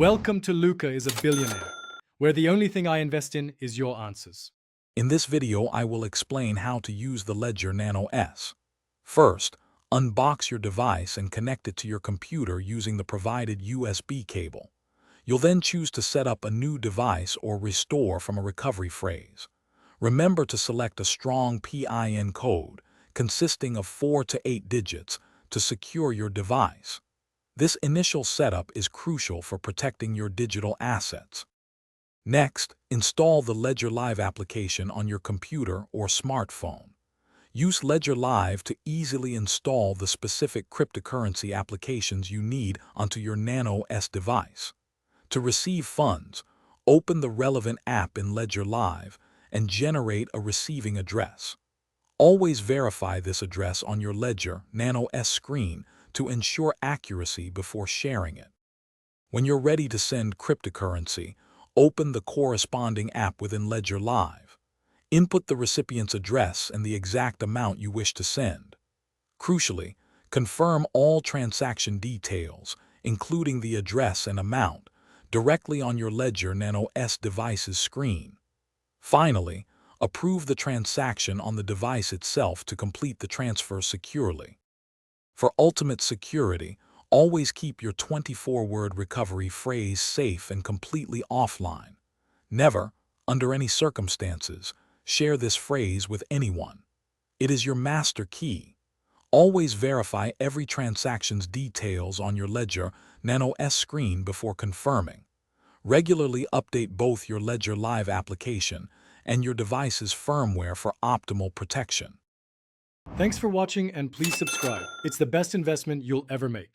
Welcome to Luca is a Billionaire, where the only thing I invest in is your answers. In this video, I will explain how to use the Ledger Nano S. First, unbox your device and connect it to your computer using the provided USB cable. You'll then choose to set up a new device or restore from a recovery phrase. Remember to select a strong PIN code consisting of 4 to 8 digits to secure your device. This initial setup is crucial for protecting your digital assets. Next, install the Ledger Live application on your computer or smartphone. Use Ledger Live to easily install the specific cryptocurrency applications you need onto your Nano S device. To receive funds, open the relevant app in Ledger Live and generate a receiving address. Always verify this address on your Ledger Nano S screen to ensure accuracy before sharing it. When you're ready to send cryptocurrency, open the corresponding app within Ledger Live. Input the recipient's address and the exact amount you wish to send. Crucially, confirm all transaction details, including the address and amount, directly on your Ledger Nano S device's screen. Finally, approve the transaction on the device itself to complete the transfer securely. For ultimate security, always keep your 24-word recovery phrase safe and completely offline. Never, under any circumstances, share this phrase with anyone. It is your master key. Always verify every transaction's details on your Ledger Nano S screen before confirming. Regularly update both your Ledger Live application and your device's firmware for optimal protection. Thanks for watching and please subscribe. It's the best investment you'll ever make.